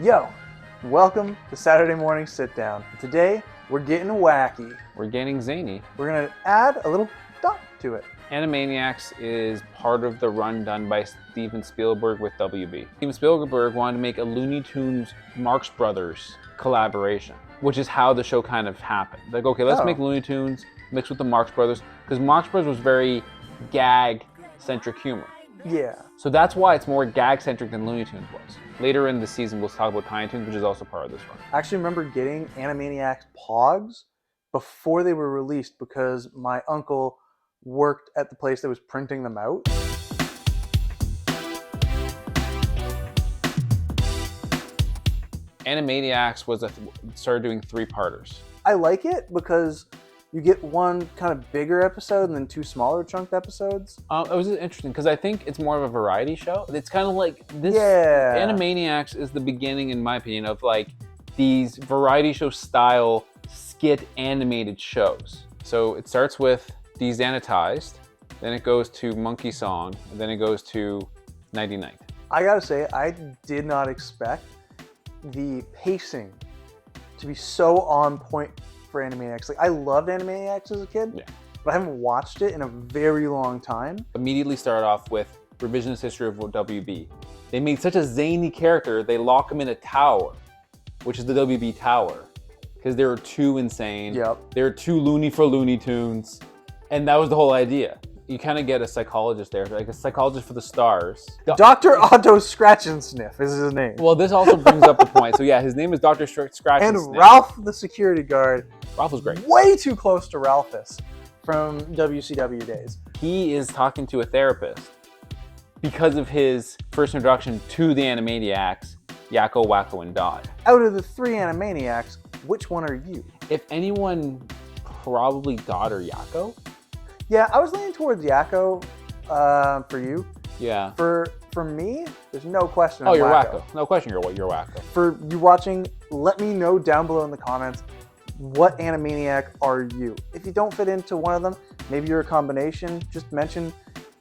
Yo, welcome to Saturday Morning Sitdown. Today, we're getting wacky. We're getting zany. We're going to add a little dot to it. Animaniacs is part of the run done by Steven Spielberg with WB. Steven Spielberg wanted to make a Looney Tunes Marx Brothers collaboration, which is how the show kind of happened. Like, okay, let's make Looney Tunes mixed with the Marx Brothers, because Marx Brothers was very gag-centric humor. Yeah. So that's why it's more gag-centric than Looney Tunes was. Later in the season, we'll talk about Tiny Toons, which is also part of this run. I actually remember getting Animaniacs Pogs before they were released because my uncle worked at the place that was printing them out. Animaniacs started doing 3-parters. I like it because you get one kind of bigger episode and then 2 smaller chunked episodes. It was interesting because I think it's more of a variety show. It's kind of like this. Yeah. Animaniacs is the beginning, in my opinion, of like these variety show style skit animated shows. So it starts with Desanitized, then it goes to Monkey Song, and then it goes to Nighty Night. I gotta say, I did not expect the pacing to be so on point for Animaniacs. Like, I loved Animaniacs as a kid, but I haven't watched it in a very long time. Immediately start off with revisionist history of WB. They made such a zany character, they lock him in a tower, which is the WB tower, because they were too insane. Yep. They were too loony for Looney Tunes, and that was the whole idea. You kind of get a psychologist there, like a psychologist for the stars. Dr. Otto Scratch and Sniff is his name. Well, this also brings up the point. So yeah, his name is Dr. Scratch and Sniff. Ralph, the security guard. Ralph was great. Way too close to Ralphus from WCW days. He is talking to a therapist because of his first introduction to the Animaniacs, Yakko, Wacko, and Dot. Out of the 3 Animaniacs, which one are you? If anyone, probably Dot or Yakko. Yeah, I was leaning towards Yakko for you. Yeah. For me, there's no question. Oh, you're Wacko. No question, you're Wacko. For you watching, let me know down below in the comments, what Animaniac are you? If you don't fit into one of them, maybe you're a combination. Just mention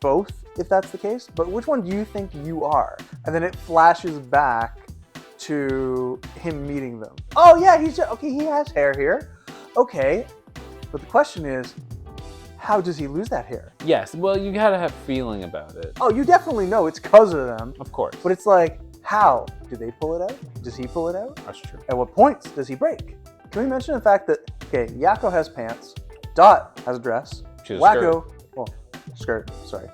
both if that's the case. But which one do you think you are? And then it flashes back to him meeting them. Oh yeah, okay, he has hair here. Okay, but the question is, how does he lose that hair? Yes, well, you gotta have feeling about it. Oh, you definitely know it's because of them. Of course. But it's like, how? Do they pull it out? Does he pull it out? That's true. At what points does he break? Can we mention the fact that, okay, Yakko has pants, Dot has a dress, Wacko, skirt, sorry.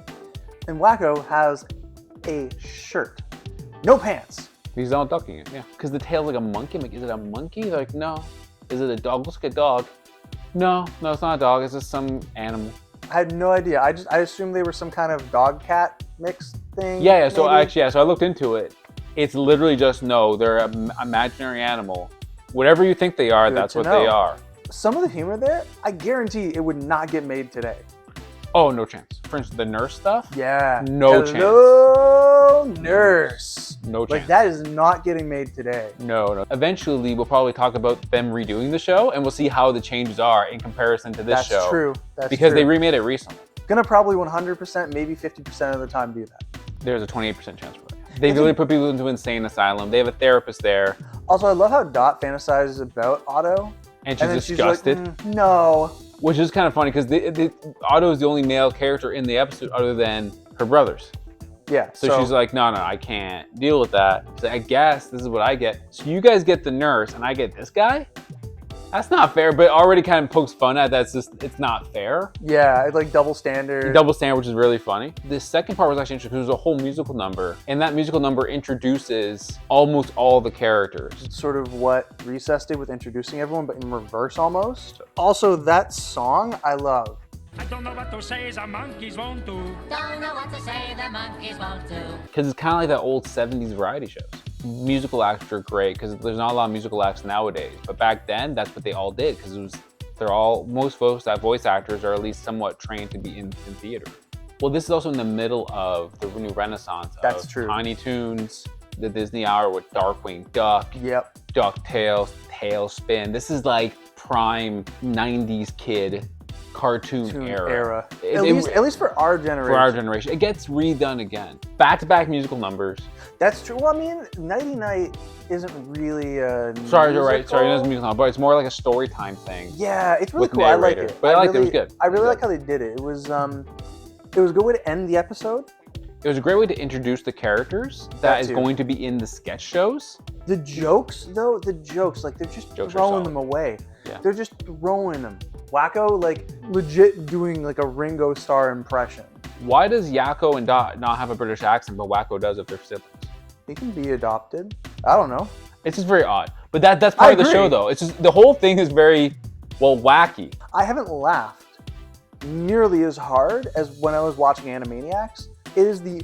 And Wacko has a shirt. No pants. He's not ducking it, yeah. Because the tail's like a monkey. I'm like, is it a monkey? They're like, no. Is it a dog? Looks like a dog. No, it's not a dog. It's just some animal. I had no idea. I assumed they were some kind of dog-cat mix thing. Yeah. So so I looked into it. It's literally just they're an imaginary animal. Whatever you think they are, that's what they are. Some of the humor there, I guarantee it would not get made today. Oh, no chance. For instance, the nurse stuff? Yeah. No chance. Hello, nurse. No chance. Like, that is not getting made today. No. Eventually, we'll probably talk about them redoing the show, and we'll see how the changes are in comparison to this show. That's true. Because they remade it recently. Gonna probably 100%, maybe 50% of the time do that. There's a 28% chance for that. They really put people into insane asylum. They have a therapist there. Also, I love how Dot fantasizes about Otto. And she's disgusted. She's like, no. Which is kind of funny because Otto is the only male character in the episode other than her brothers. Yeah. So she's like, no, I can't deal with that. She's like, I guess this is what I get. So you guys get the nurse and I get this guy? That's not fair, but it already kind of pokes fun at that. It's not fair. Yeah, it's like double standard. Double standard, which is really funny. The second part was actually interesting because there's a whole musical number, and that musical number introduces almost all the characters. It's sort of what Recess did with introducing everyone, but in reverse almost. Also, that song I love. I don't know what to say, the monkeys won't do. Don't know what to say, the monkeys won't do. Because it's kind of like that old 70s variety shows. Musical acts are great because there's not a lot of musical acts nowadays. But back then, that's what they all did because most voice actors are at least somewhat trained to be in theater. Well, this is also in the middle of the new renaissance of Tiny Toons, the Disney Hour with Darkwing Duck, DuckTales, Tailspin. This is like prime 90s kid cartoon era. At least for our generation. For our generation. It gets redone again. Back-to-back musical numbers. That's true. Well, I mean, Nighty Night isn't really a Sorry, you're right. musical. Sorry, it is a musical, but it's more like a story time thing. Yeah, it's really with cool. I like narrator. it. But I liked it. It was good. I really It was like how they did it. It was a good way to end the episode. It was a great way to introduce the characters that is too. going to be in the sketch shows. The jokes, though, like they're just Jokes are throwing solid. them away. Yeah. They're just throwing them. Wacko, like legit doing like a Ringo Starr impression. Why does Yakko and Dot not have a British accent, but Wacko does if they're siblings? He can be adopted. I don't know. It's just very odd. But that's part of the show, agree. though. It's just the whole thing is very, wacky. I haven't laughed nearly as hard as when I was watching Animaniacs. It is the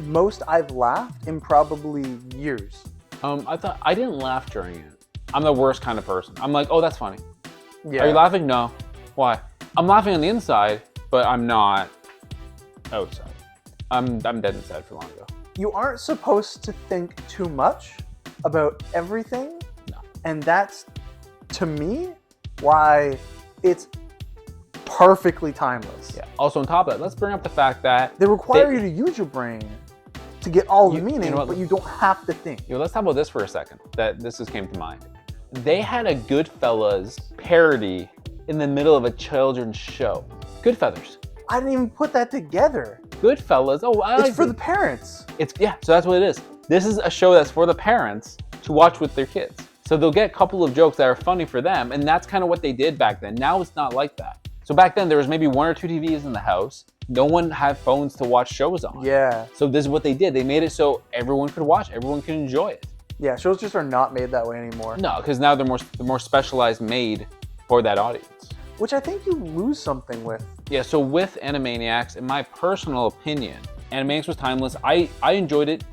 most I've laughed in probably years. I didn't laugh during it. I'm the worst kind of person. I'm like, oh, that's funny. Yeah. Are you laughing? No. Why? I'm laughing on the inside, but I'm not outside. I'm dead inside for long ago. You aren't supposed to think too much about everything. No. And that's, to me, why it's perfectly timeless. Yeah. Also, on top of that, let's bring up the fact that They require you to use your brain to get all the meaning, know what? but you don't have to think. Let's talk about this for a second. This just came to mind. They had a Goodfellas parody in the middle of a children's show. Goodfellas. I didn't even put that together. Goodfellas. Oh, I It's like for it. the parents. So that's what it is. This is a show that's for the parents to watch with their kids. So they'll get a couple of jokes that are funny for them, and that's kind of what they did back then. Now it's not like that. So back then there was maybe 1 or 2 TVs in the house. No one had phones to watch shows on. Yeah. So this is what they did. They made it so everyone could watch, everyone could enjoy it. Yeah, shows just are not made that way anymore. No, because now they're more specialized made for that audience. Which I think you lose something with. Yeah, so with Animaniacs, in my personal opinion, Animaniacs was timeless. I enjoyed it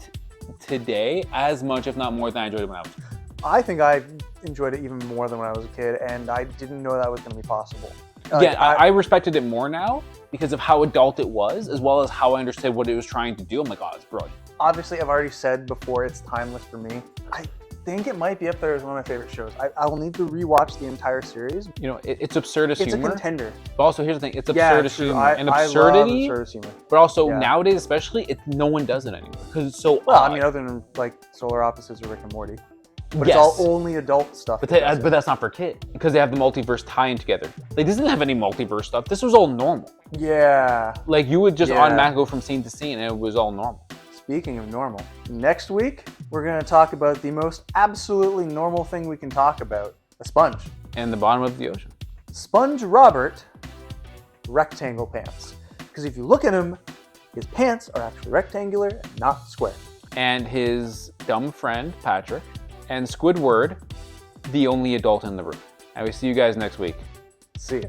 today as much, if not more, than I enjoyed it when I was a kid. I think I enjoyed it even more than when I was a kid, and I didn't know that was going to be possible. I respected it more now because of how adult it was, as well as how I understood what it was trying to do. I'm like, oh, it's brilliant. Obviously, I've already said before it's timeless for me. I think it might be up there as one of my favorite shows. I will need to rewatch the entire series. You know, it's absurdist It's humor. a contender. But also, here's the thing: it's Yeah, absurdist true. humor, and I absurdity. love absurdist humor. But also Yeah. nowadays, especially, no one does it anymore because it's so. Well, odd. I mean, other than like Solar Opposites or Rick and Morty. But Yes. it's all only adult stuff. But, that does it. but that's not for kids because they have the multiverse tying together. Like this didn't have any multiverse stuff. This was all normal. Yeah. Like you would just Yeah. automatically go from scene to scene, and it was all normal. Speaking of normal, next week we're going to talk about the most absolutely normal thing we can talk about: a sponge. And the bottom of the ocean. Sponge Robert, rectangle pants. Because if you look at him, his pants are actually rectangular and not square. And his dumb friend Patrick, and Squidward, the only adult in the room. And we see you guys next week. See ya.